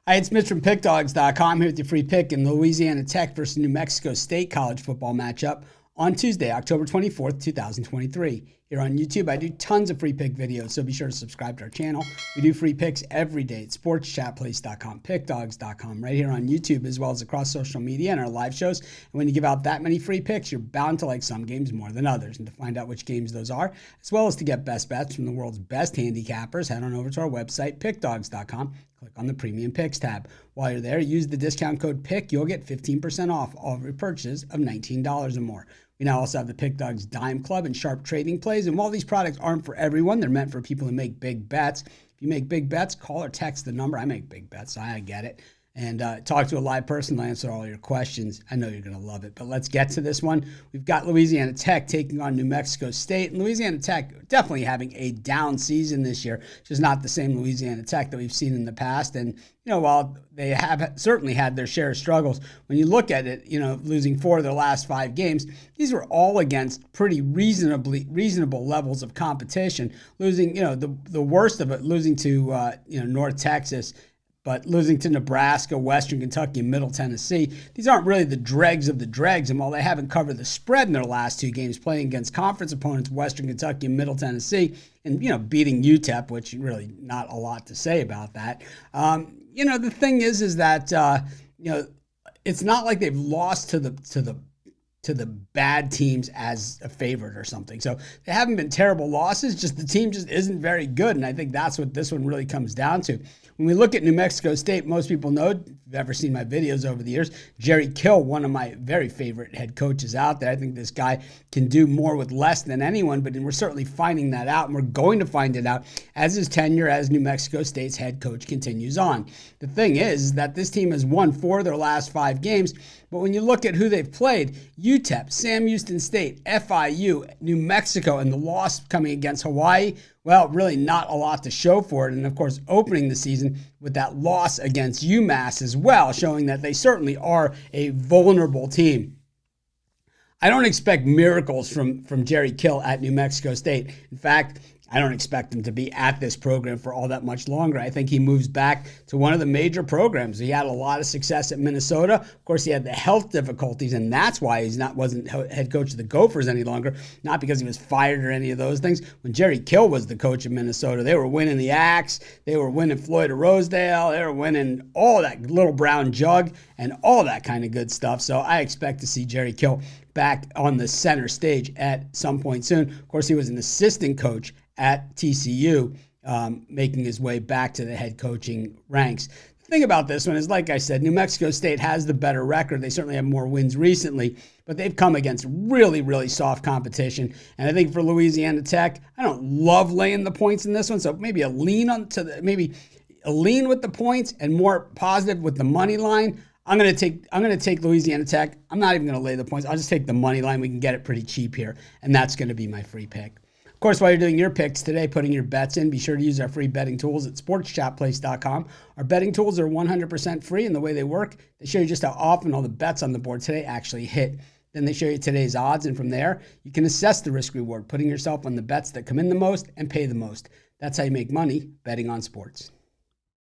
Hi, it's Mitch from Pickdawgz.com here with your free pick in the Louisiana Tech versus New Mexico State college football matchup on Tuesday, October 24th, 2023. Here on YouTube, I do tons of free pick videos, so be sure to subscribe to our channel. We do free picks every day at sportschatplace.com, pickdawgz.com, right here on YouTube, as well as across social media and our live shows. And when you give out that many free picks, you're bound to like some games more than others. And to find out which games those are, as well as to get best bets from the world's best handicappers, head on over to our website, pickdawgz.com. Click on the Premium Picks tab. While you're there, use the discount code PICK. You'll get 15% off all of your purchases of $19 or more. We now also have the Pick Dawgz Dime Club and Sharp Trading Plays. And while these products aren't for everyone, they're meant for people who make big bets. If you make big bets, call or text the number. I make big bets, so I get it. And talk to a live person to answer all your questions. I know you're going to love it. But let's get to this one. We've got Louisiana Tech taking on New Mexico State. And Louisiana Tech definitely having a down season this year, just not the same Louisiana Tech that we've seen in the past. And, you know, while they have certainly had their share of struggles, when you look at it, you know, losing 4 of their last 5 games, these were all against pretty reasonable levels of competition. Losing, you know, the worst of it, losing to, North Texas, but losing to Nebraska, Western Kentucky, and Middle Tennessee. These aren't really the dregs of the dregs. And while they haven't covered the spread in their last 2 games, playing against conference opponents, Western Kentucky and Middle Tennessee, and, you know, beating UTEP, which really not a lot to say about that. The thing is that, it's not like they've lost to the bad teams as a favorite or something. So they haven't been terrible losses, just the team just isn't very good. And I think that's what this one really comes down to. When we look at New Mexico State, most people know, if you've ever seen my videos over the years, Jerry Kill, one of my very favorite head coaches out there. I think this guy can do more with less than anyone, but we're certainly finding that out, and we're going to find it out as his tenure as New Mexico State's head coach continues on. The thing is that this team has won 4 of their last 5 games, but when you look at who they've played, UTEP, Sam Houston State, FIU, New Mexico, and the loss coming against Hawaii, well, really not a lot to show for it. And, of course, opening the season with that loss against UMass as well, showing that they certainly are a vulnerable team. I don't expect miracles from Jerry Kill at New Mexico State. In fact, I don't expect him to be at this program for all that much longer. I think he moves back to one of the major programs. He had a lot of success at Minnesota. Of course, he had the health difficulties, and that's why wasn't head coach of the Gophers any longer, not because he was fired or any of those things. When Jerry Kill was the coach of Minnesota, they were winning the Axe, they were winning Floyd of Rosedale, they were winning all that Little Brown Jug and all that kind of good stuff. So I expect to see Jerry Kill back on the center stage at some point soon. Of course, he was an assistant coach at TCU, making his way back to the head coaching ranks. The thing about this one is, like I said, New Mexico State has the better record. They certainly have more wins recently, but they've come against really, really soft competition. And I think for Louisiana Tech, I don't love laying the points in this one, so maybe a lean with the points and more positive with the money line. I'm going to take Louisiana Tech. I'm not even going to lay the points. I'll just take the money line. We can get it pretty cheap here, and that's going to be my free pick. Of course, while you're doing your picks today, putting your bets in, be sure to use our free betting tools at sportschatplace.com. Our betting tools are 100% free, and the way they work, they show you just how often all the bets on the board today actually hit. Then they show you today's odds, and from there, you can assess the risk-reward, putting yourself on the bets that come in the most and pay the most. That's how you make money betting on sports.